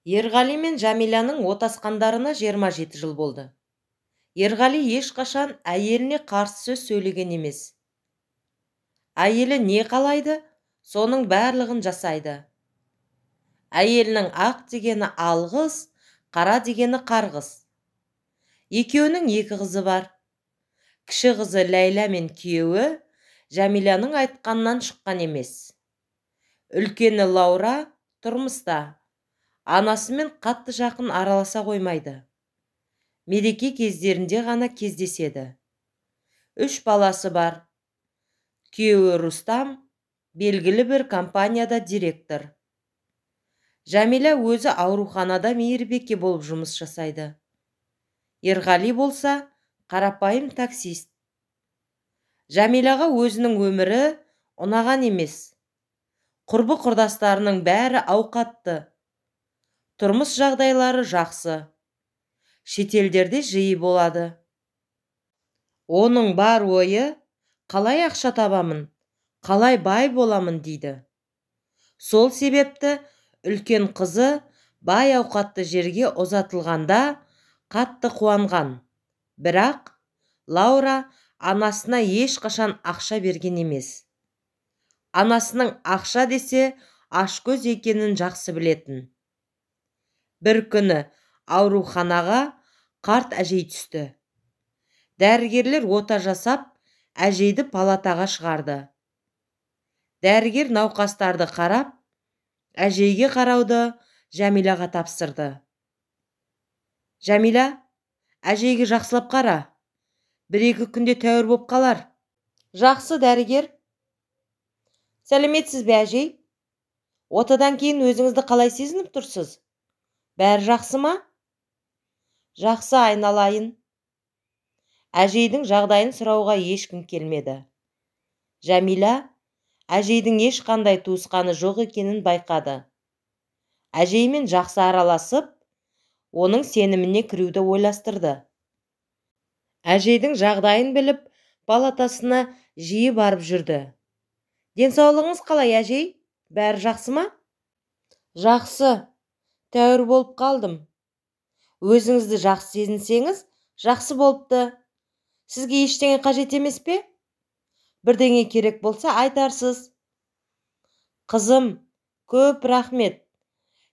Ерғали мен Жамиляның отасқандарына 27 жыл болды. Ерғали ешқашан әйеліне қарсы сөз сөйлеген емес. Әйелі не қалайды, соның барлығын жасайды. Әйелінің ақ дегені алғыс, қара дегені қарғыс. Екеуінің 2 қызы бар. Кіші қызы Ләйла мен күйеуі Жамиляның айтқанынан шыққан емес. Үлкені Лаура тұрмыста. Анасымен қатты жақын араласа қоймайды. Мереке кездерінде ғана кездеседі. 3 баласы бар. Күйеуі Рустам, белгілі бір компанияда директор. Жамиля өзі ауруханада мейірбике болып жұмыс жасайды. Ерғали болса, қарапайым таксист. Жамиляға өзінің өмірі ұнаған емес. Құрбы құрдастарының бәрі ауқатты. Тұрмыс жағдайлары жақсы. Шетелдерде жиі болады. Оның бар ойы, қалай ақша табамын, қалай бай боламын дейді. Сол себепті үлкен қызы бай ауқатты жерге ұзатылғанда қатты қуанған. Бірақ Лаура анасына ешқашан ақша берген емес. Анасының ақша десе ашкөз екенін жақсы білетін. Бір күні ауруханаға қарт әжей түсті. Дәрігерлер ота жасап, әжейді палатаға шығарды. Дәрігер науқастарды қарап, әжейге қарауды Жамиляға тапсырды. Жамиля, әжейге жақсылап қара. 1-2 күнде тәуір боп қалар. Жақсы, дәрігер. Сәлеметсіз бе, әжей? Отадан кейін өзіңізді қалай сезініп тұрсыз? Бәрі жақсы ма? Жақсы, айналайын. Әжейдің жағдайын сұрауға ешкім келмеді. Жамиля әжейдің ешқандай туысқаны жоқ екенін байқады. Әжеймен жақсы араласып, оның сеніміне кіруді ойластырды. Әжейдің жағдайын біліп, палатасына жиі барып жүрді. Денсаулығыңыз қалай, әжей? Бәрі жақсы ма? Жақсы. Тәуір болып қалдым. Өзіңізді жақсы сезінсеңіз, жақсы болыпты. Сізге ештеңе қажет емес пе? Бірдеңе керек болса айтарсыз. Қызым, көп рахмет.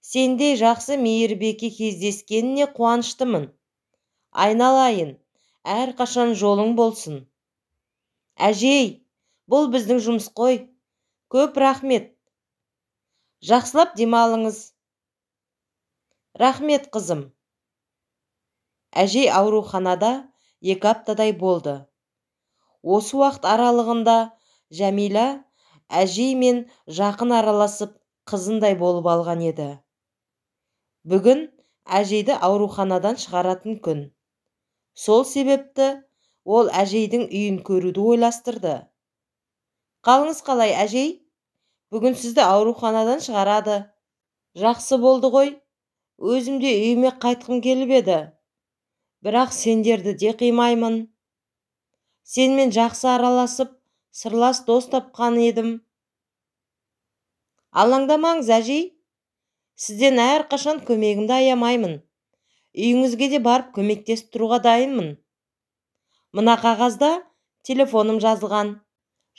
Сендей жақсы мейірбике кездескеніне қуаныштымын. Айналайын, әрқашан жолың болсын. Әжей, бұл біздің жұмыс қой. Көп рахмет. Жақсылап демалыңыз. Рахмет, қызым. Әжей ауруханада 2 аптадай болды. Осы уақыт аралығында Жамиля әжеймен жақын араласып, қызындай болып алған еді. Бүгін әжейді ауруханадан шығаратын күн. Сол себепті ол әжейдің үйін көруді ойластырды. Қалыңыз қалай, әжей? Бүгін сізді ауруханадан шығарады. Жақсы болды ғой. Өзімде үйіме қайтқым келіп еді. Бірақ сендерді де қимаймын. Сенмен жақсы араласып, сырлас дос тапқан едім. Алаңдамаңыз, әжей. Сізден әрқашан көмегімді аямаймын. Үйіңізге де барып көмектесіп тұруға дайынмын. Мына қағазда телефоным жазылған.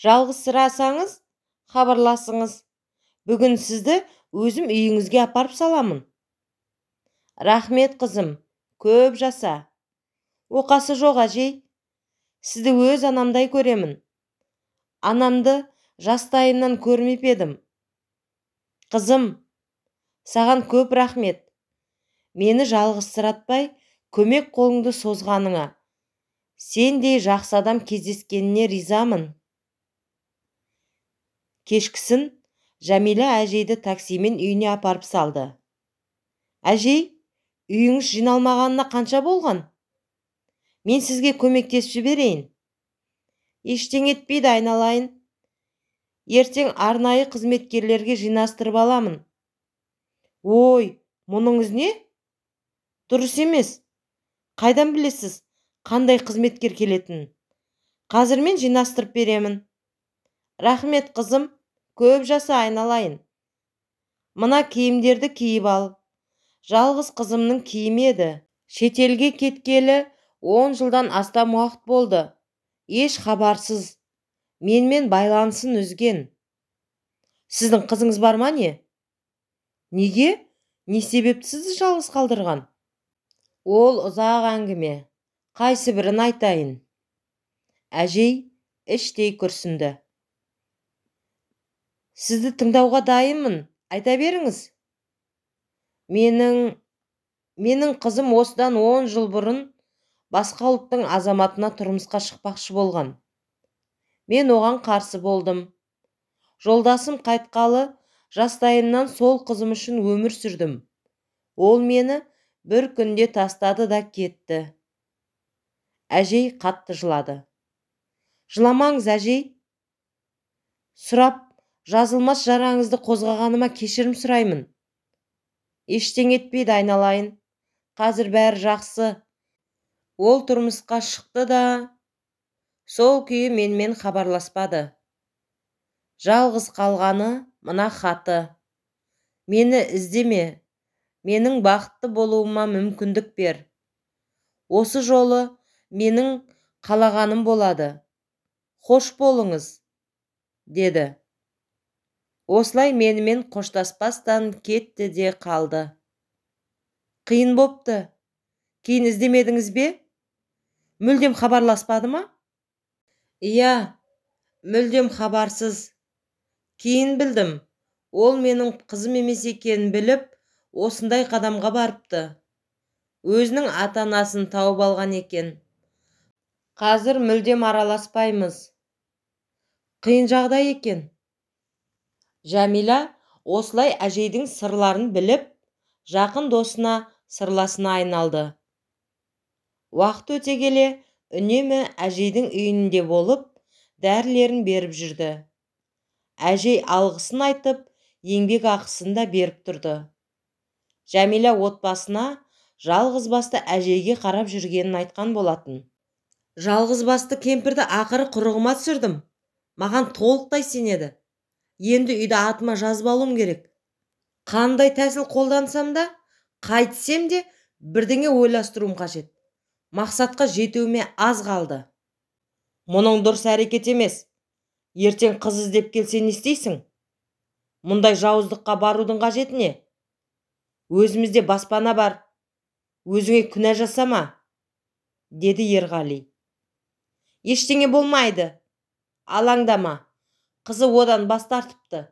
Жалғызсырасаңыз, хабарласыңыз. Бүгін сізді өзім үйіңізге апарып саламын. Рахмет, қызым. Көп жаса. Оқасы жоқ, әжей. Сізді өз анамдай көремін. Анамды жастайымнан көрмеп едім. Қызым, саған көп рахмет. Мені жалғызсыратпай, көмек қолыңды созғаныңа. Сендей жақсы адам кездескеніне ризамын. Кешкісін Жамиля әжейді таксимен үйіне апарып салды. Әжей, үйіңіз жиналмағанына қанша болған? Мен сізге көмектесіп жіберейін. Ештеңе етпейді, айналайын. Ертең арнайы қызметкерлерге жинастырып аламын. Ой, мұныңыз не? Дұрыс емес. Қайдан білесіз, қандай қызметкер келетінін? Қазір мен жинастырып беремін. Рахмет, қызым. Көп жаса, айналайын. Мына киімдерді киіп ал. Жалғыз қызымның киімі еді. Шетелге кеткелі 10 жылдан астам уақыт болды. Еш хабарсыз. Менімен байланысын үзген. Сіздің қызыңыз бар ма не? Неге? Не себепті сізді жалғыз қалдырған? Ол ұзақ әңгіме. Қайсы бірін айтайын? Әжей іштей күрсінді. Сізді тыңдауға дайынмын. Айта беріңіз. Менің қызым осыдан 10 жыл бұрын басқа ұлттың азаматына тұрмысқа шықпақшы болған. Мен оған қарсы болдым. Жолдасым қайтқалы жастайымнан сол қызым үшін өмір сүрдім. Ол мені бір күнде тастады да кетті. Әжей қатты жылады. Жыламаңыз, әжей. Сұрап, жазылмас жараңызды қозғағаныма кешірім сұраймын. Ештеңе етпейді, айналайын. Қазір бәрі жақсы. Ол тұрмысқа шықты да, сол күйі менімен хабарласпады. Жалғыз қалғаны мына хаты. Мені іздеме. Менің бақытты болуыма мүмкіндік бер. Осы жолы менің қалағаным болады. Хош болыңыз, деді. Осылай менімен қоштаспастан кетті де қалды. Қиын бопты. Кейін іздемедіңіз бе? Мүлдем хабарласпады ма? Иә, мүлдем хабарсыз. Кейін білдім. Ол менің қызым емес екенін біліп, осындай қадамға барыпты. Өзінің ата-анасын тауып алған екен. Қазір мүлдем араласпаймыз. Қиын жағдай екен. Жәмила осылай әжейдің сырларын біліп, жақын досына, сырласына айналды. Уақыт өте келе, үнемі әжейдің үйінде болып, дәрілерін беріп жүрді. Әжей алғысын айтып, еңбек ақысын да беріп тұрды. Жәмила отбасына жалғыз басты әжейге қарап жүргенін айтқан болатын. Жалғыз басты кемпірді ақыры құрығыма түсірдім. Маған толықтай сенеді. Енді үйді атыма жазып алуым керек. Қандай тәсіл қолдансам да, қайтсем де бірдеңе ойластыруым қажет. Мақсатқа жетуіме аз қалды. Мұның дұрыс әрекет емес. Ертең қыз іздеп келсе не істейсің? Мұндай жауыздыққа барудың қажеті не? Өзімізде баспана бар. Өзіңе күнә жасама, деді Ерғали. Ештеңе болмайды. Алаңдама. Қызы одан бас тартыпты.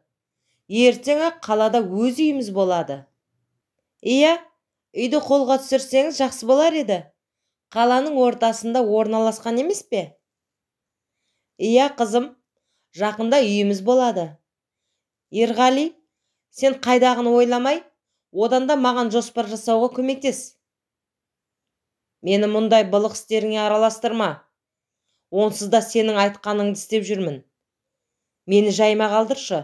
Ертеңі қалада өз үйіміз болады. Иә, үйді қолға түсірсеңіз жақсы болар еді. Қаланың ортасында орналасқан емес пе? Иә, қызым, жақында үйіміз болады. Ерғали, сен қайдағыны ойламай, одан да маған жоспар жасауға көмектес. Мені мұндай былық істеріңе араластырма. Онсыз да сенің айтқаныңды істеп жүрмін. Мені жайма қалдыршы.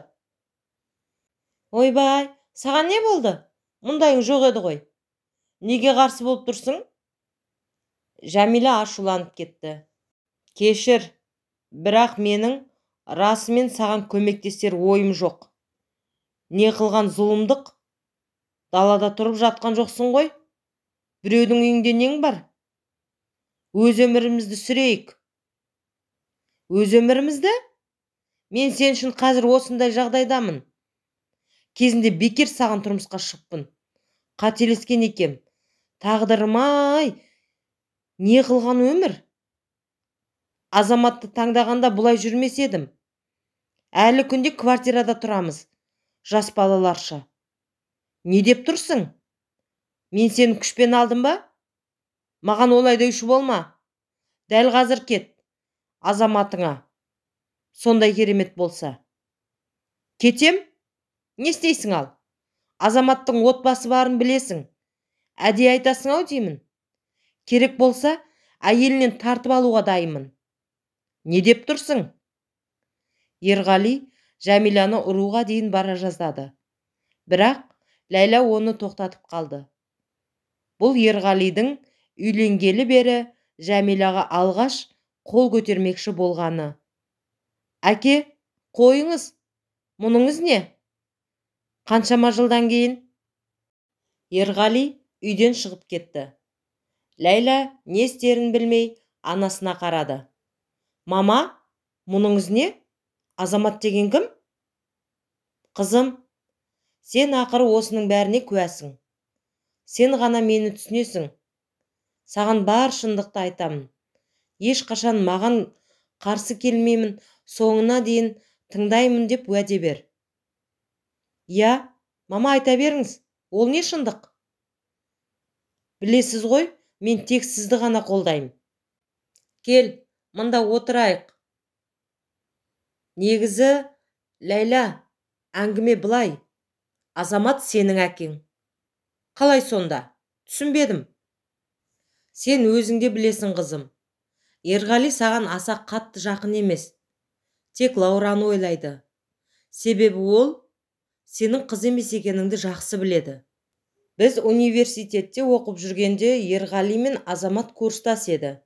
Ойбай, саған не болды? Мұндайың жоқ еді ғой. Неге қарсы болып тұрсың? Жәмила ашуланып кетті. Кешір, бірақ менің расымен саған көмектесер ойым жоқ. Не қылған зұлымдық? Далада тұрып жатқан жоқсың ғой? Біреудің үйінде нең бар? Өз өмірімізді сүрейік. Өз өмірімізді? Мен сен үшін қазір осындай жағдайдамын. Кезінде бекер саған тұрмысқа шықпын. Қателескен екем. Тағдырым-ай, не қылған өмір? Азаматты таңдағанда бұлай жүрмес едім. Әлі күнде квартирада тұрамыз. Жас балаларша. Не деп тұрсың? Мен сені күшпен алдым ба? Маған олай деуші болма. Дәл қазір кет. Азаматыңа. Сондай керемет болса. Кетем? Не істейсің ал? Азаматтың отбасы барын білесің. Әдейі айтасың-ау деймін. Керек болса, әйелінен тартып алуға дайынмын. Не деп тұрсың? Ерғали Жәмиланы ұруға дейін бара жаздады. Бірақ Ләйла оны тоқтатып қалды. Бұл Ерғалидың үйленгелі бері Жәмилаға алғаш қол көтермекші болғаны. Әке, қойыңыз. Мұныңыз не? Қаншама жылдан кейін? Ерғали үйден шығып кетті. Ләйла не істерін білмей анасына қарады. Мама, мұныңыз не? Азамат деген кім? Қызым, сен ақыры осының бәріне куәсің. Сен ғана мені түсінесің. Саған бар шындықты айтамын. Ешқашан маған қарсы келмеймін, соңына дейін тыңдаймын деп уәде бер. Я, мама, айта беріңіз, ол не шындық? Білесіз ғой, мен тек сізді ғана қолдаймын. Кел, мында отырайық. Негізі, Ләйла, әңгіме былай. Азамат сенің әкең. Қалай сонда? Түсінбедім. Сен өзіңде білесің, қызым. Ерғали саған аса қатты жақын емес. Тек Лаураны ойлайды. Себебі ол сенің қыз емес екеніңді жақсы біледі. Біз университетте оқып жүргенде Ерғали мен Азамат курстас еді.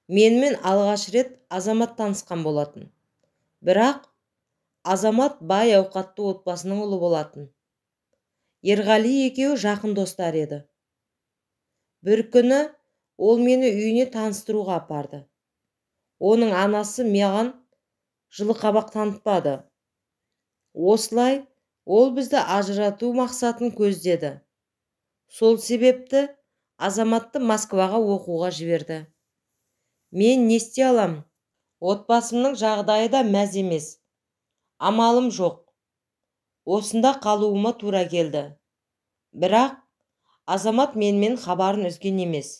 Менімен алғаш рет Азамат танысқан болатын. Бірақ Азамат бай ауқатты отбасының ұлы болатын. Ерғали екеуі жақын достар еді. Бір күні ол мені үйіне таныстыруға апарды. Оның анасы маған жылы қабақ танытпады. Осылай ол бізді ажырату мақсатын көздеді. Сол себепті Азаматты Москваға оқуға жіберді. Мен не істей алам? Отбасымның жағдайы да мәз емес. Амалым жоқ. Осында қалуыма тура келді. Бірақ Азамат менімен хабарын үзген емес.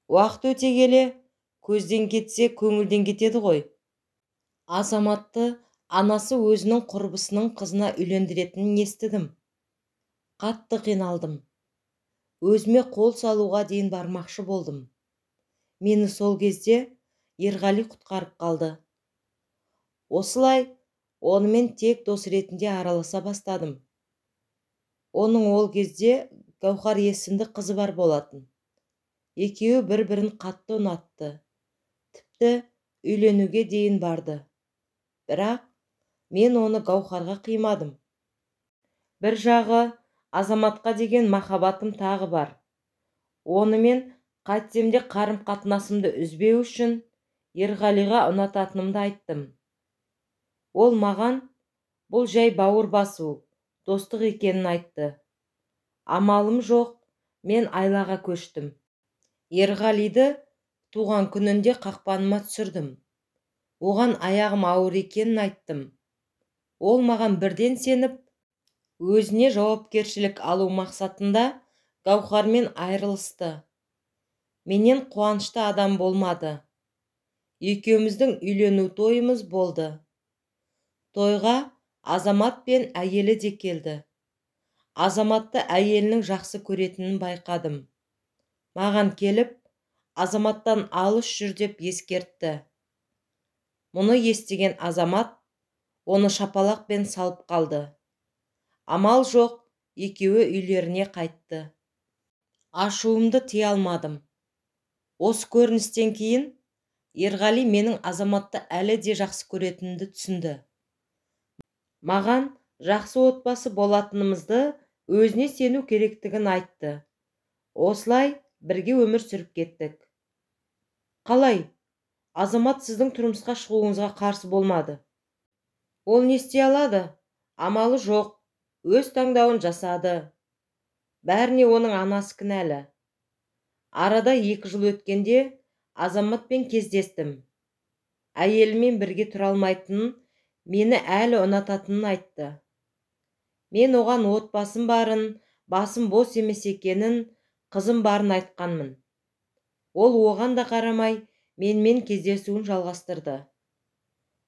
Уақыт өте келе, көзден кетсе, көңілден кетеді ғой. Азаматты анасы өзінің құрбысының қызына үйлендіретінін естідім. Қатты қиналдым. Өзіме қол салуға дейін бармақшы болдым. Мені сол кезде Ерғали құтқарып қалды. Осылай, онымен тек дос ретінде араласа бастадым. Оның ол кезде Гаухар есімді қызы бар болатын. Екеуі бір-бірін қатты ұнатты. Тіпті үйленуге дейін барды. Бірақ мен оны Гаухарға қимадым. Бір жағы Азаматқа деген махаббатым тағы бар. Онымен қайтсем де қарым-қатынасымды үзбеу үшін Ерғалиға ұнататынымды айттым. Ол маған бұл жай бауыр басу, достық екенін айтты. Амалым жоқ, мен айлаға көштім. Ерғалиді туған күнінде қақпаныма түсірдім. Оған аяғым ауыр екенін айттым. Ол маған бірден сеніп, өзіне жауапкершілік алу мақсатында Гаухармен айырылысты. Менен қуанышты адам болмады. Екеуміздің үйлену тойымыз болды. Тойға Азамат пен әйелі де келді. Азаматты әйелінің жақсы көретінін байқадым. Маған келіп, Азаматтан алыс жүр деп ескертті. Мұны естіген Азамат оны шапалақпен салып қалды. Амал жоқ, екеуі үйлеріне қайтты. Ашуымды тия алмадым. Осы көріністен кейін Ерғали менің Азаматты әлі де жақсы көретінімді түсінді. Маған жақсы отбасы болатынымызды өзіне сену керектігін айтты. Осылай бірге өмір сүріп кеттік. Қалай? Азамат сіздің тұрмысқа шығуыңызға қарсы болмады. Ол не істей алады? Амалы жоқ, өз таңдауын жасады. Бәріне оның анасы кінәлі. Арада 2 жыл өткенде Азаматпен кездестім. Әйелімен бірге тұра алмайтынын, мені әлі ұнататынын айтты. Мен оған отбасым барын, басым бос емес екенін, қызым барын айтқанмын. Ол оған да қарамай, менімен кездесуін жалғастырды.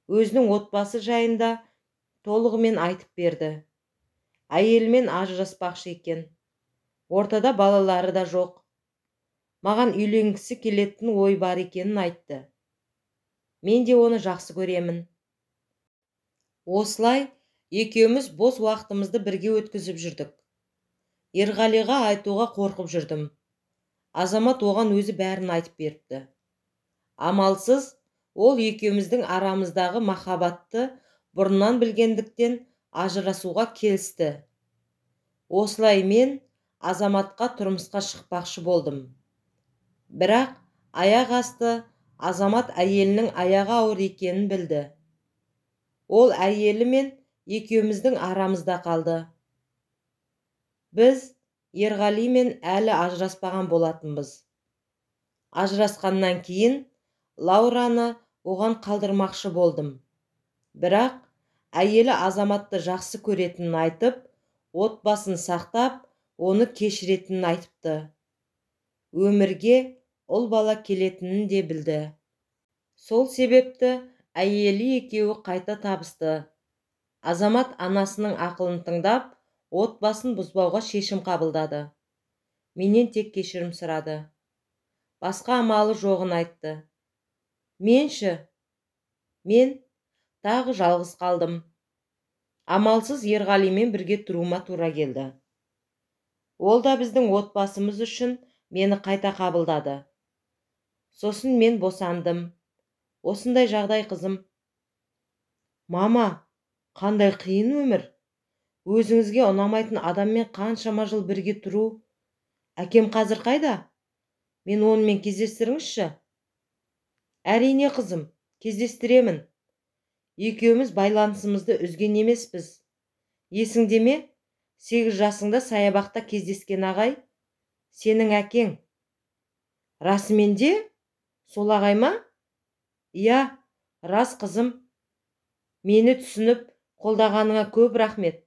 Өзінің отбасы жайында толығымен айтып берді. Әйелімен ажыраспақшы екен. Ортада балалары да жоқ. Маған үйленгісі келетін ой бар екенін айтты. Мен де оны жақсы көремін. Осылай, екеуміз бос уақытымызды бірге өткізіп жүрдік. Ерғалиға айтуға қорқып жүрдім. Азамат оған өзі бәрін айтып беріпті. Амалсыз, ол екеуміздің арамыздағы махаббатты бұрыннан білгендіктен ажырасуға келісті. Осылай мен Азаматқа тұрмысқа шықпақшы болдым. Бірақ аяқ асты Азамат әйелінің аяғы ауыр екенін білді. Ол әйелі мен екеуміздің арамызда қалды. Біз Ерғалимен әлі ажыраспаған болатынбыз. Ажырасқаннан кейін Лаураны оған қалдырмақшы болдым. Бірақ әйелі Азаматты жақсы көретінін айтып, отбасын сақтап, оны кешіретінін айтыпты. Өмірге ұл бала келетінін де білді. Сол себепті әйелі екеуі қайта табысты. Азамат анасының ақылын тыңдап, отбасын бұзбауға шешім қабылдады. Менен тек кешірім сұрады. Басқа амалы жоғын айтты. Мен тағы жалғыз қалдым. Амалсыз Ерғалимен бірге тұруыма тура келді. Ол да біздің отбасымыз үшін мені қайта қабылдады. Сосын мен босандым. Осындай жағдай, қызым. Мама, қандай қиын өмір. Өзіңізге ұнамайтын адаммен қаншама жыл бірге тұру. Әкем қазір қайда? Мен онымен кездестіріңізші. Әрине, қызым, кездестіремін. Екеуміз байланысымызды үзген емеспіз. Есіңде ме? 8 жасыңда саябақта кездескен ағай сенің әкең. Расымен де? Сол ағай ма? Иә, рас, қызым. Мені түсініп, қолдағаныңа көп рахмет.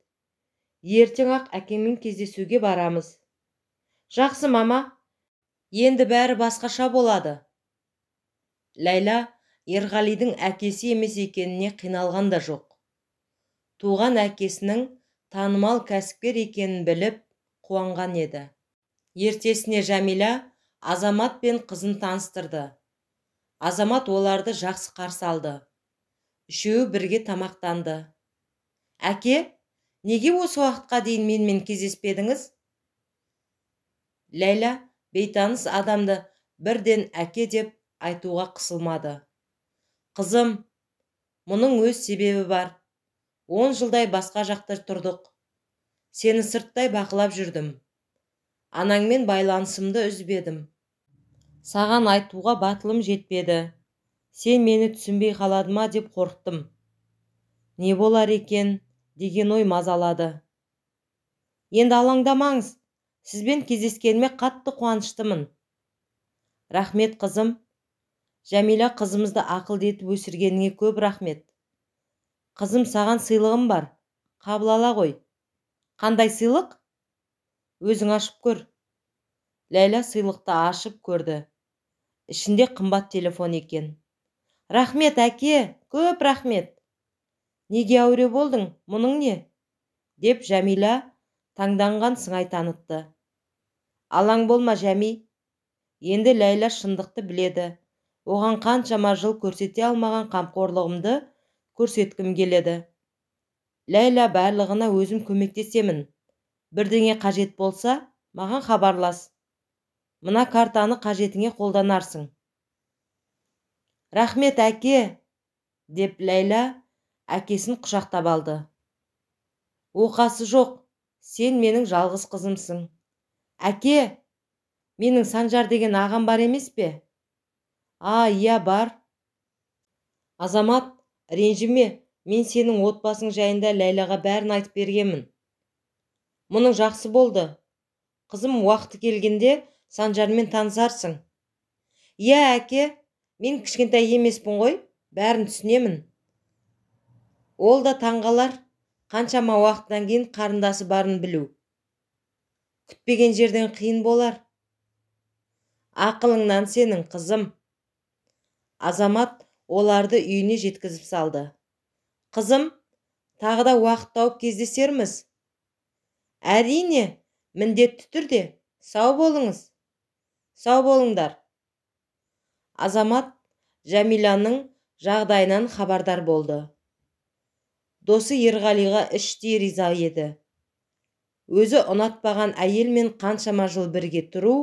Ертең ақ әкеңмен кездесуге барамыз. Жақсы, мама. Енді бәрі басқаша болады. Ләйла Ерғалидің әкесі емес екеніне қиналған да жоқ. Туған әкесінің танымал кәсіпкер екенін біліп, қуанған еді. Ертесіне Жәмила Азамат пен қызын таныстырды. Азамат оларды жақсы қарсы алды. Үшеуі бірге тамақтанды. Әке, неге осы уақытқа дейін менімен кездеспедіңіз? Ләйла бейтаныс адамды бірден әке деп айтуға қысылмады. Қызым, мұның өз себебі бар. 10 жылдай басқа жақта тұрдық. Сені сырттай бақылап жүрдім. Анаңмен байланысымды үзбедім. Саған айтуға батылым жетпеді. Сен мені түсінбей қалады ма деп қорықтым. Не болар екен деген ой мазалады. Енді алаңдамаңыз. Сізбен кездескеніме қатты қуаныштымын. Рахмет, қызым. Жәмила қызымызды ақылды етіп өсіргеніңе көп рахмет. Қызым, саған сыйлығым бар. Қабыл ала ғой. Қандай сыйлық? Өзің ашып көр. Ләйла сыйлықты ашып көрді. Ішінде қымбат телефон екен. Рахмет, әке, көп рахмет. Неге әуре болдың? Мұның не? Деп Жәмила таңданған сыңай танытты. Алаң болма, Жәми. Енді Ләйла шындықты біледі. Оған қаншама жыл көрсете алмаған қамқорлығымды көрсеткім келеді. Ләйла, барлығына өзім көмектесемін. Бірдеңе қажет болса, маған хабарлас. Мына картаны қажетіңе қолданарсың. Рахмет, әке, деп Ләйла әкесін құшақтап алды. Оқасы жоқ, сен менің жалғыз қызымсың. Әке, менің Санжар деген ағам бар емес пе? Иә, бар. Азамат, ренжіме, мен сенің отбасың жайында Ләйлаға бәрін айтып бергенмін. Мұның жақсы болды. Қызым, уақыты келгенде Санжармен танысарсың. Иә, әке, мен кішкентай емеспін ғой, бәрін түсінемін. Ол да таңғалар, қаншама уақыттан кейін қарындасы барын білу. Күтпеген жерден қиын болар. Ақылыңнан сенің, қызым. Азамат оларды үйіне жеткізіп салды. Қызым, тағы да уақыт тауып кездесерміз. Әрине, міндетті түрде. Сау болыңыз. Сау болыңдар. Азамат Жәмиланың жағдайынан хабардар болды. Досы Ерғалиға іштей риза еді. Өзі ұнатпаған әйелмен қаншама жыл бірге тұру,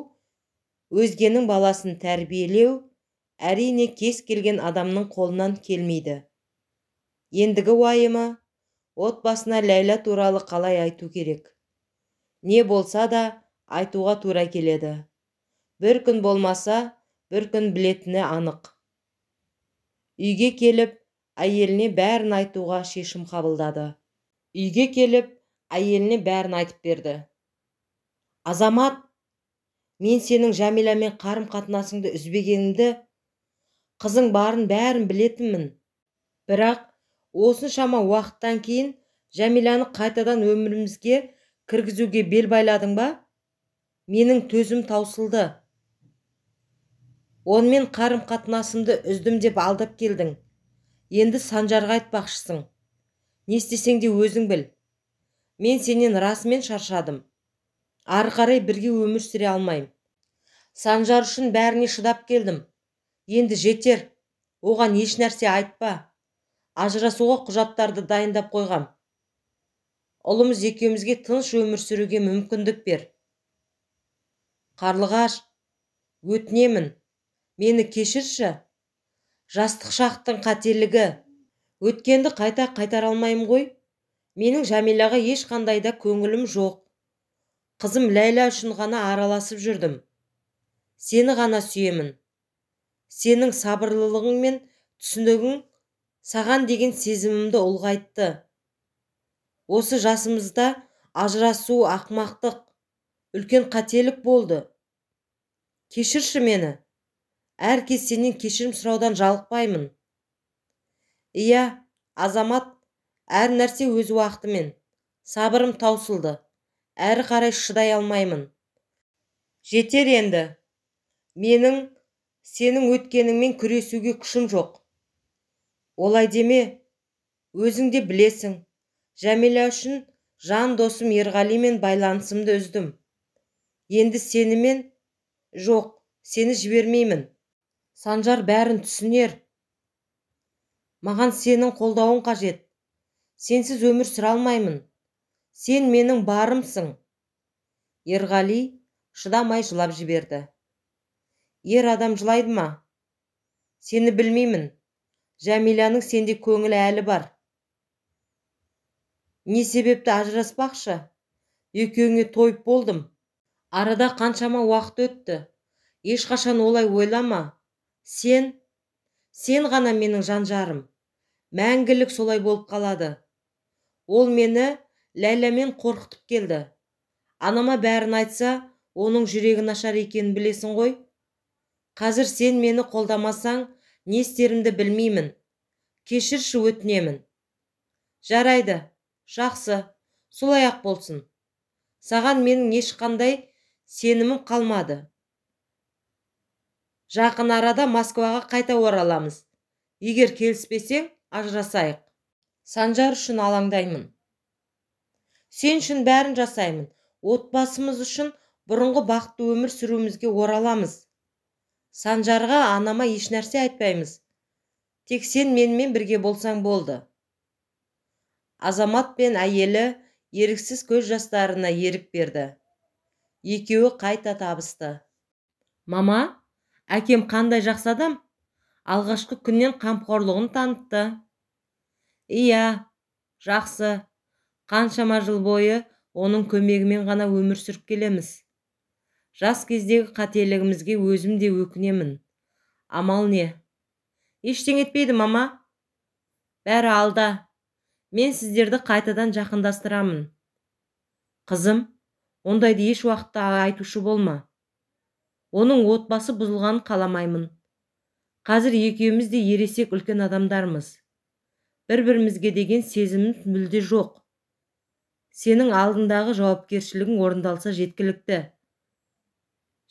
өзгенің баласын тәрбиелеу, әрине кез келген адамның қолынан келмейді. Ендігі уайымы, отбасына Ләйла туралы қалай айту керек. Не болса да айтуға тура келеді. Бір күн болмаса, бір күн білетіні анық. Үйге келіп, әйеліне бәрін айтуға шешім қабылдады. Үйге келіп, әйеліне бәрін айтып берді. Азамат, мен сенің Жәмиламен қарым-қатынасыңды үзбегенімді, қызың барын бәрін білетінмін. Бірақ осыншама уақыттан кейін Жәмиланы қайтадан өмірімізге кіргізуге бел байладың ба? Менің төзім таусылды. Онымен қарым-қатынасымды үздім деп алдап келдің. Енді Санжарға айтпақшысың. Не істесең де өзің біл. Мен сенен расымен шаршадым. Ары қарай бірге өмір сүре алмайым. Санжар үшін бәріне шыдап келдім. Енді жетер. Оған еш нәрсе айтпа. Ажырасуға құжаттарды дайындап қойғам. Ұлымыз екеумізге тыныш өмір сүруге мүмкіндік бер. Қарлығаш, өтінемін, мені кешірші. Жастық шақтың қателігі. Өткенді қайта қайтара алмайым ғой. Менің Жәмилаға ешқандай да көңілім жоқ. Қызым Ләйла үшін ғана араласып жүрдім. Сені ғана сүйемін. Сенің сабырлылығың мен түсінігің саған деген сезімімді ұлғайтты. Осы жасымызда ажырасу ақымақтық, үлкен қателік болды. Кешірші мені. Әркез сенен кешірім сұраудан жалықпаймын. Иә, Азамат, әр нәрсе өз уақытымен. Сабырым таусылды. Әрі қарай шыдай алмаймын. Жетер енді. Менің сенің өткеніңмен күресуге күшім жоқ. Олай деме. Өзің де білесің. Жәмила үшін жан досым Ерғалимен байланысымды үздім. Енді сенімен жоқ, сені жібермеймін. Санжар бәрін түсінер. Маған сенің қолдауың қажет. Сенсіз өмір сүре алмаймын. Сен менің барымсың. Ерғали шыдамай жылап жіберді. Ер адам жылайды ма? Сені білмеймін. Жәмиланың сенде көңілі әлі бар. Не себепті ажыраспақшы? Екеуіңе тойып болдым. Арада қаншама уақыт өтті. Ешқашан олай ойлама. Сен ғана менің жан-жарым. Мәңгілік солай болып қалады. Ол мені Ләйламен қорқытып келді. Анама бәрін айтса, оның жүрегі нашар екенін білесің ғой. Қазір сен мені қолдамасаң, не істерімді білмеймін. Кешірші, өтінемін. Жарайды, жақсы, солай ақ болсын. Саған менің ешқандай сенімім қалмады. Жақын арада Москваға қайта ораламыз. Егер келіспесең, ажырасайық. Санжар үшін алаңдаймын. Сен үшін бәрін жасаймын. Отбасымыз үшін бұрынғы бақытты өмір сүруімізгеораламыз. Санжарға анама еш нәрсе айтпаймыз. Тек сен менімен бірге болсаң болды. Азамат пен әйелі еріксіз көз жастарына ерік берді. Екеуі қайта табысты. Мама, әкем қандай жақсы адам? Алғашқы күннен қамқорлығын танытты. Иә, жақсы. Қаншама жыл бойы оның көмегімен ғана өмір сүріп келеміз. Жас кездегі қателігімізге өзім де өкінемін. Амал не? Ештеңе етпейді, мама. Бәрі алда. Мен сіздерді қайтадан жақындастырамын. Қызым, ондайды еш уақытта айтушы болма. Оның отбасы бұзылғанын қаламаймын. Қазір екеуміз де ересек үлкен адамдармыз. Бір-бірімізге деген сезіміміз мүлде жоқ. Сенің алдындағы жауапкершілігің орындалса жеткілікті.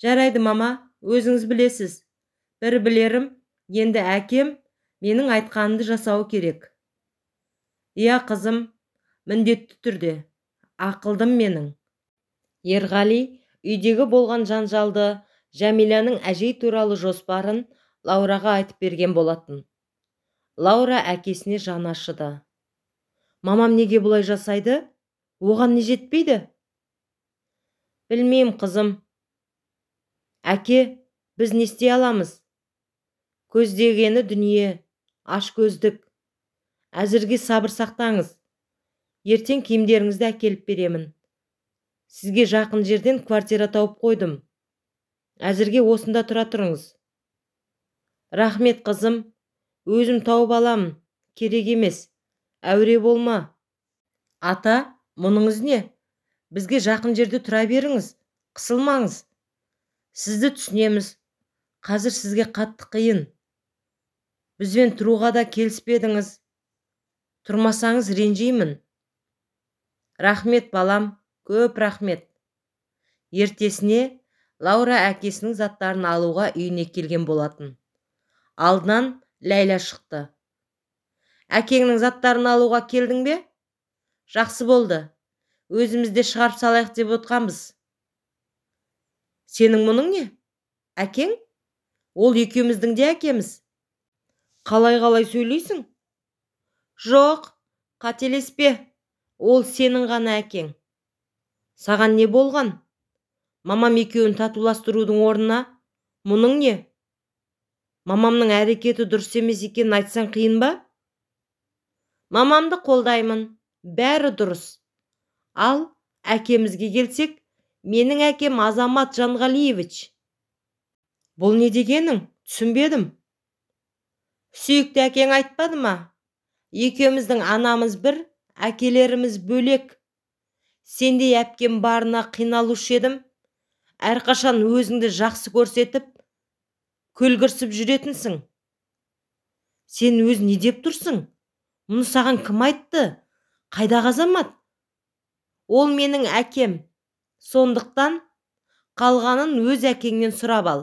Жарайды, мама, өзіңіз білесіз. Бір білерім, енді әкем менің айтқанымды жасауы керек. Иә, қызым, міндетті түрде. Ақылдым менің. Ерғали үйдегі болған жанжалды, Жәмиланың әжей туралы жоспарын Лаураға айтып берген болатын. Лаура әкесіне жаны ашыды. Мамам неге бұлай жасайды? Оған не жетпейді? Білмеймін, қызым. Әке, біз не істей аламыз? Көздегені дүние, аш көздік. Әзірге сабыр сақтаңыз. Ертең киімдеріңізді әкеліп беремін. Сізге жақын жерден квартира тауып қойдым. Әзірге осында тұра тұрыңыз. Рахмет қызым, өзім тауып аламын. Керек емес, әуре болма. Ата, мұныңыз не? Бізге жақын жерде тұра беріңіз, қысылмаңыз. Сізді түсінеміз. Қазір сізге қатты қиын. Бізбен тұруға да келіспедіңіз. Тұрмасаңыз ренжеймін. Рахмет балам, көп рахмет. Ертесіне Лаура әкесінің заттарын алуға үйіне келген болатын. Алдынан Ләйла шықты. Әкеңнің заттарын алуға келдің бе? Жақсы болды. Өзімізде шығарып салайық деп отқанбыз. Сенің мұның не? Әкең? Ол екеуміздің де әкеміз. Қалай сөйлейсің? Жоқ, қателеспе. Ол сенің ғана әкең. Саған не болған? Мамам екеуін татуластырудың орнына, мұның не? Мамамның әрекеті дұрыс емес екенін айтсаң қиын ба? Мамамды қолдаймын, бәрі дұрыс. Ал әкемізге келсек, менің әкем Азамат Жанғалиевич. Бұл не дегенің? Түсінбедім. Сүйікті әкең айтпады ма? Екеуміздің анамыз бір, әкелеріміз бөлек. Сендей әпкем барына қиналушы едім. Әрқашан өзіңді жақсы көрсетіп, көлгірсіп жүретінсің. Сен өз не деп тұрсың? Мұны саған кім айтты? Қайдағы Азамат? Ол менің әкем. Сондықтан қалғанын өз әкеңнен сұрап ал.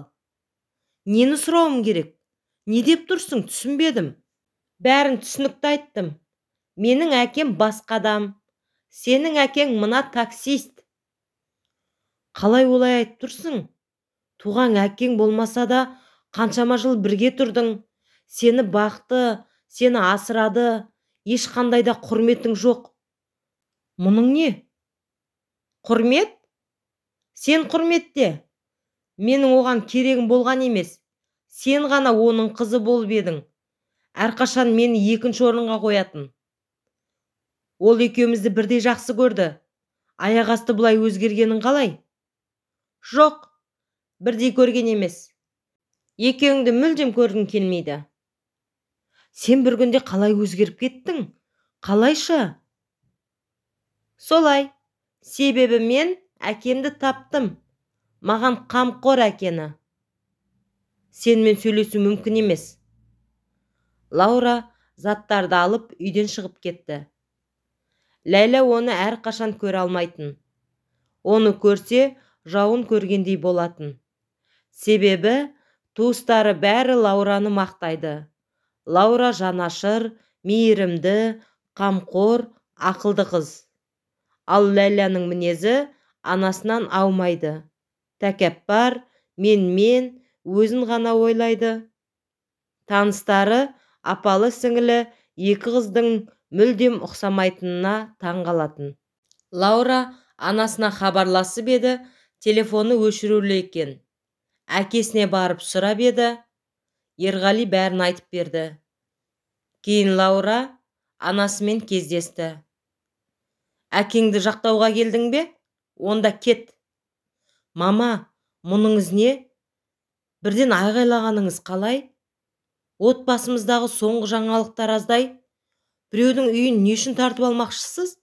Нені сұрауым керек? Не деп тұрсың? Түсінбедім. Бәрін түсінікті айттым. Менің әкем басқа адам. Сенің әкең мына таксист. Қалай олай айтып тұрсың? Туған әкең болмаса да қаншама жыл бірге тұрдың. Сені бақты, сені асырады. Ешқандай да құрметің жоқ. Мұның не? Құрмет? Сен құрметте. Менің оған керегім болған емес. Сен ғана оның қызы болып едің. Әрқашан мені екінші орынға қоятын. Ол екеумізді бірдей жақсы көрді. Аяқ асты бұлай өзгергенің қалай? Жоқ, бірдей көрген емес. Екеуіңді мүлдем көргім келмейді. Сен бір күнде қалай өзгеріп кеттің? Қалайша? Солай. Себебі мен әкемді таптым. Маған қамқор әкені. Сенімен сөйлесу мүмкін емес. Лаура заттарды алып үйден шығып кетті. Ләйла оны әрқашан көре алмайтын. Оны көрсе, жауын көргендей болатын. Себебі туыстары бәрі Лаураны мақтайды. Лаура жанашыр, мейірімді, қамқор, ақылды қыз. Ал Ләйланың мінезі анасынан аумайды. Тәкаппар, мен, өзін ғана ойлайды. Таныстары апалы сіңілі екі қыздың мүлдем ұқсамайтынына таңғалатын. Лаура анасына хабарласып еді, телефоны өшірулі екен. Әкесіне барып сұрап еді, Ерғали бәрін айтып берді. Кейін Лаура анасымен кездесті. Әкеңді жақтауға келдің бе? Онда кет. Мама, мұныңыз не? Бірден айғайлағаныңыз қалай? Отбасымыздағы соңғы жаңалықтар аздай. Біреудің үйін не үшін тартып алмақшысыз?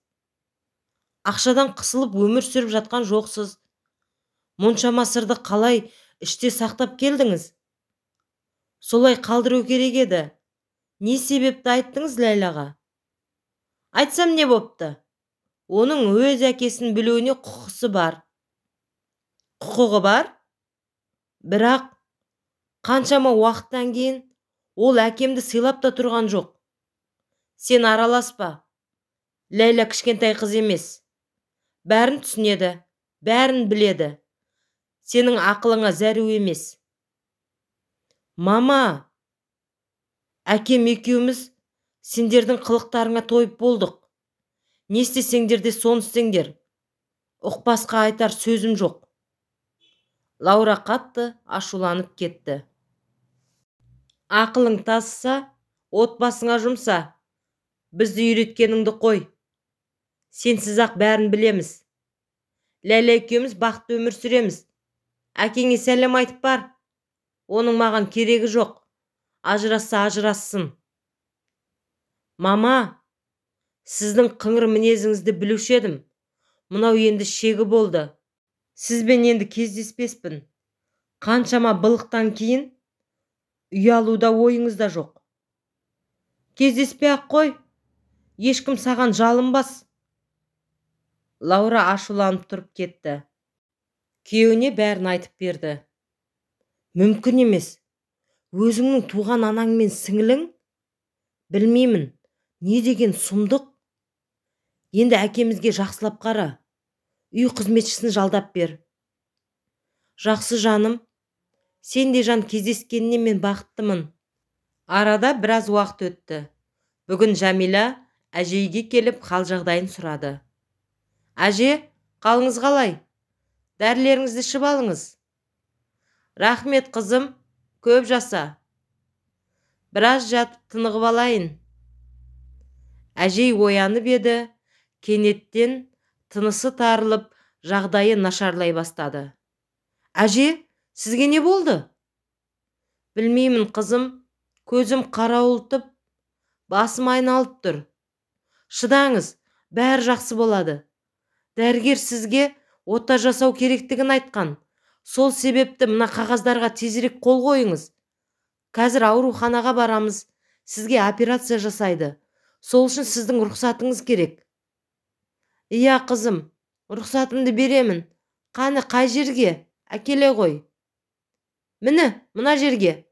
Ақшадан қысылып өмір сүріп жатқан жоқсыз. Мұншама сырды қалай іште сақтап келдіңіз? Солай қалдыру керек еді. Не себепті айттыңыз Ләйлаға? Айтсам не бопты? Оның өз әкесін білуіне құқысы бар. Құқығы бар? Бірақ қаншама уақыттан кейін ол әкемді сыйлап та тұрған жоқ. Сен араласпа. Ләйла кішкентай қыз емес. Бәрін түсінеді, бәрін біледі. Сенің ақылыңа зәру емес. Мама, әкем екеуміз сендердің қылықтарыңа тойып болдық. Не істесеңдер де соны істеңдер. Ұқпасқа айтар сөзім жоқ. Лаура қатты ашуланып кетті. Ақылың тасыса, отбасыңа жұмса. Бізді үйреткеніңді қой. Сенсіз ақ бәрін білеміз. Ләйлә екеуміз бақытты өмір сүреміз. Әкеңе сәлем айтып бар. Оның маған керегі жоқ. Ажырасса ажырассын. Мама, сіздің қыңыр мінезіңізді білуші едім. Мынау енді шегі болды. Сізбен енді кездеспеспін. Қаншама былықтан кейін ұялуда ойыңызда жоқ. Кездеспей-ақ қой. Ешкім саған жалынбас. Лаура ашуланып тұрып кетті. Күйеуіне бәрін айтып берді. Мүмкін емес. Өзіңнің туған анаң мен сіңілің? Білмеймін, не деген сұмдық. Енді әкемізге жақсылап қара. Үй қызметшісін жалдап бер. Жақсы жаным, сен де жан кездескеніне мен бақыттымын. Арада біраз уақыт өтті. Бүгін Жәмила әжейге келіп қал жағдайын сұрады. Әже, қалыңыз қалай? Дәрілеріңізді ішіп алыңыз. Рахмет қызым, көп жаса. Біраз жатып тынығып алайын. Әжей оянып еді, кенеттен тынысы тарылып, жағдайы нашарлай бастады. Әже, сізге не болды? Білмеймін қызым, көзім қарауытып, басым айналып тұр. Шыдаңыз, бәрі жақсы болады. Дәрігер сізге ота жасау керектігін айтқан. Сол себепті мына қағаздарға тезірек қол қойыңыз. Қазір ауруханаға барамыз, сізге операция жасайды. Сол үшін сіздің рұқсатыңыз керек. Иә қызым, рұқсатымды беремін. Қаны қай жерге? Әкеле ғой. Міне, мына жерге.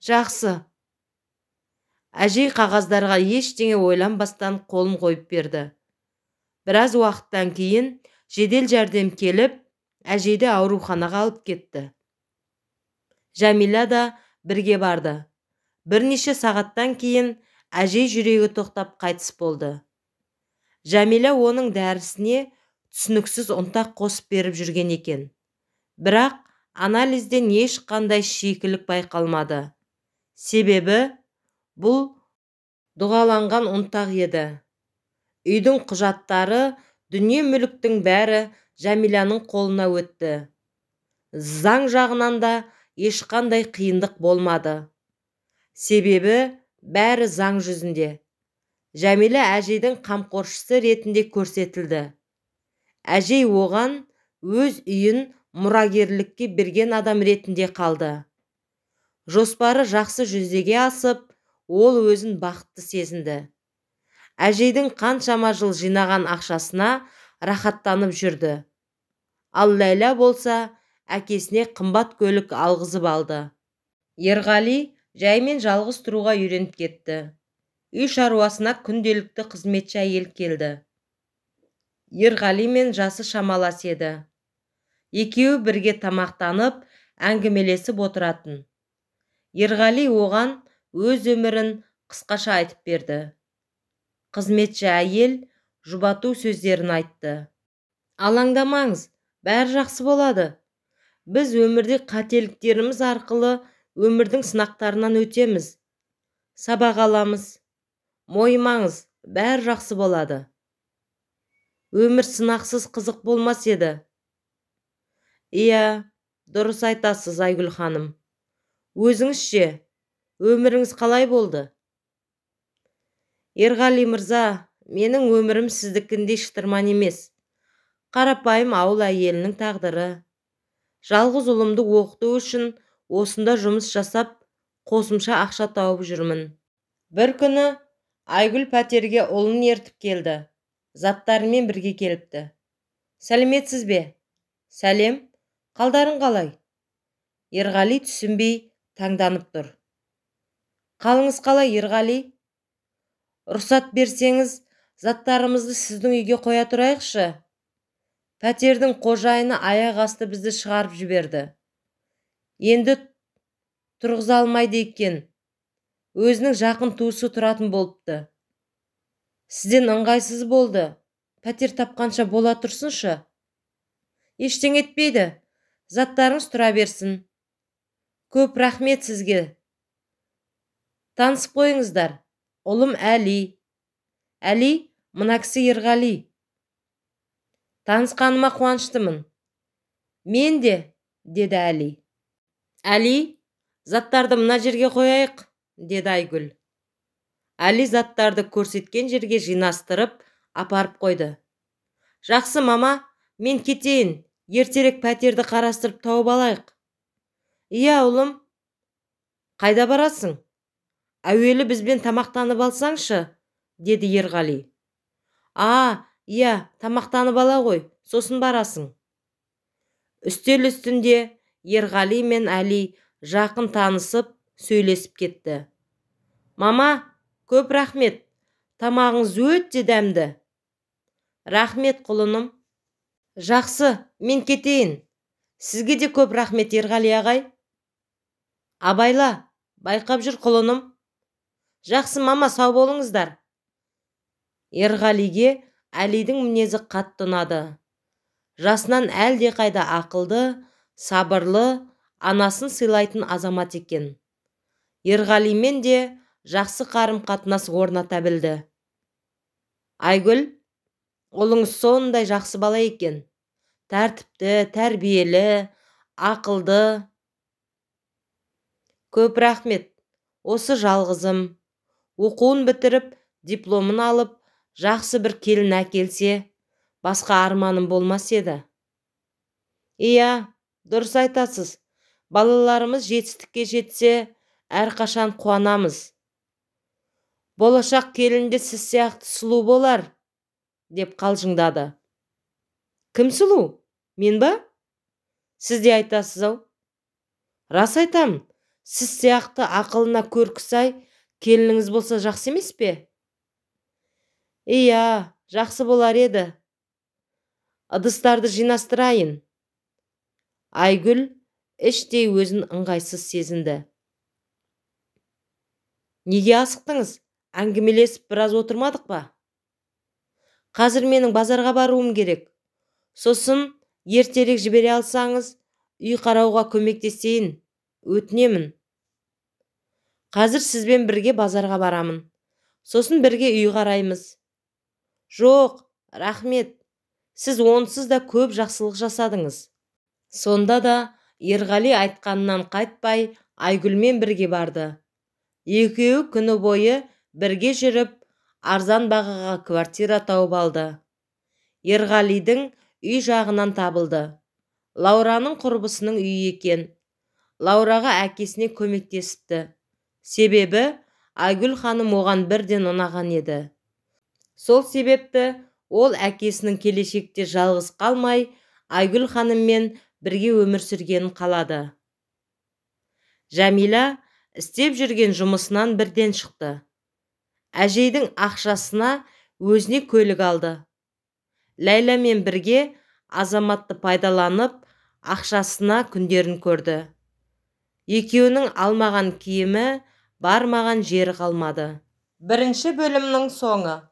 Жақсы. Әжей қағаздарға ештеңе ойланбастан қолын қойып берді. Біраз уақыттан кейін жедел жәрдем келіп, әжейді ауруханаға алып кетті. Жәмила да бірге барды. Бірнеше сағаттан кейін әжей жүрегі тоқтап қайтыс болды. Жәмила оның дәрісіне түсініксіз ұнтақ қосып беріп жүрген екен. Бірақ анализден ешқандай шикілік байқалмады. Себебі бұл дұғаланған ұнтақ еді. Үйдің құжаттары, дүние мүліктің бәрі Жәмиланың қолына өтті. Заң жағынан да ешқандай қиындық болмады. Себебі бәрі заң жүзінде. Жәмила әжейдің қамқоршысы ретінде көрсетілді. Әжей оған өз үйін мұрагерлікке берген адам ретінде қалды. Жоспары жақсы жүзеге асып, ол өзін бақытты сезінді. Әжейдің қаншама жыл жинаған ақшасына рахаттанып жүрді. Ал Ләйлә болса, әкесіне қымбат көлік алғызып алды. Ерғали жаймен жалғыз тұруға үйреніп кетті. Үй шаруасына күнделікті қызметші әйел келді. Ерғали мен жасы шамалас еді. Екеуі бірге тамақтанып, әңгімелесіп отыратын. Ерғали оған өз өмірін қысқаша айтып берді. Қызметші әйел жұбату сөздерін айтты. Алаңдамаңыз, бәрі жақсы болады. Біз өмірде қателіктеріміз арқылы өмірдің сынақтарынан өтеміз. Сабақ аламыз. Мойымаңыз, бәрі жақсы болады. Өмір сынақсыз қызық болмас еді. Иә, дұрыс айтасыз Айгүл ханым. Өзіңізше, өміріңіз қалай болды? Ерғали мырза, менің өмірім сіздікіндей шытырман емес. Қарапайым ауыл әйелінің тағдыры. Жалғыз ұлымды оқыту үшін осында жұмыс жасап, қосымша ақша тауып жүрмін. Бір күні Айгүл пәтерге ұлын ертіп келді. Заттарымен бірге келіпті. Сәлеметсіз бе? Сәлем, қалдарың қалай? Ерғали түсінбей таңданып тұр. Қалыңыз қалай, Ерғали? Рұқсат берсеңіз, заттарымызды сіздің үйге қоя тұрайықшы. Пәтердің қожайыны аяқ асты бізді шығарып жіберді. Енді тұрғыза алмайды екен. Өзінің жақын туысы тұратын болыпты. Сізден ыңғайсыз болды. Пәтер тапқанша бола тұрсыншы. Ештеңе етпейді. Заттарыңыз тұра берсін. Көп рахмет сізге. Танысып қойыңыздар. Ұлым Әли. Әли, мына кісі Ерғали. Танысқаныма қуаныштымын. Мен де, деді Әли. Әли, заттарды мына жерге қояйық, деді Айгүл. Әли заттарды көрсеткен жерге жинастырып, апарып қойды. Жақсы, мама, мен кетейін, ертерек пәтерді қарастырып тауып алайық. Иә, ұлым. Қайда барасың? Әуелі бізбен тамақтанып алсаңшы, деді Ерғали. Иә, тамақтанып ала ғой, сосын барасың. Үстел үстінде Ерғали мен Әли жақын танысып, сөйлесіп кетті. Мама, көп рахмет, тамағыңыз өте дәмді. Рахмет, құлыным. Жақсы, мен кетейін. Сізге де көп рахмет, Ерғали ағай. Абайла, байқап жүр, құлыным. Жақсы, мама, сау болыңыздар. Ерғалиге Әлидің мінезі қатты ұнады. Жасынан әлде қайда ақылды, сабырлы, анасын сыйлайтын азамат екен. Ерғалимен де жақсы қарым-қатынас орната білді. Айгүл, ұлыңыз сондай жақсы бала екен. Тәртіпті, тәрбиелі, ақылды. Көп рахмет. Осы жалғызым. Оқуын бітіріп, дипломын алып, жақсы бір келін әкелсе, басқа арманым болмас еді. Иә, дұрыс айтасыз. Балаларымыз жетістікке жетсе, әрқашан қуанамыз. Болашақ келінде сіз сияқты сұлу болар, деп қалжыңдады. Кім сұлу? Мен ба? Сіз де айтасыз ау. Рас айтам, сіз сияқты ақылына көркі сай келініңіз болса жақсы емес пе? Иә, жақсы болар еді. Ыдыстарды жинастырайын. Айгүл іштей өзін ыңғайсыз сезінді. Неге асықтыңыз? Әңгімелесіп біраз отырмадық па? Қазір менің базарға баруым керек. Сосын ертерек жібере алсаңыз, үй қарауға көмектесейін. Өтінемін. Қазір сізбен бірге базарға барамын. Сосын бірге үй қараймыз. Жоқ, рахмет. Сіз онсыз да көп жақсылық жасадыңыз. Сонда да Ерғали айтқанынан қайтпай Айгүлмен бірге барды. Екеуі күні бойы бірге жүріп, арзан бағаға квартира тауып алды. Ерғалидің үй жағынан табылды. Лаураның құрбысының үйі екен. Лаураға әкесіне көмектесіпті. Себебі Айгүл ханым оған бірден ұнаған еді. Сол себепті ол әкесінің келешекте жалғыз қалмай, Айгүл ханыммен бірге өмір сүргенін қалады. Жәмила істеп жүрген жұмысынан бірден шықты. Әжейдің ақшасына өзіне көлік алды. Ләйламен бірге азаматты пайдаланып, ақшасына күндерін көрді. Екеуінің алмаған киімі, бармаған жері қалмады. Бірінші бөлімнің соңы.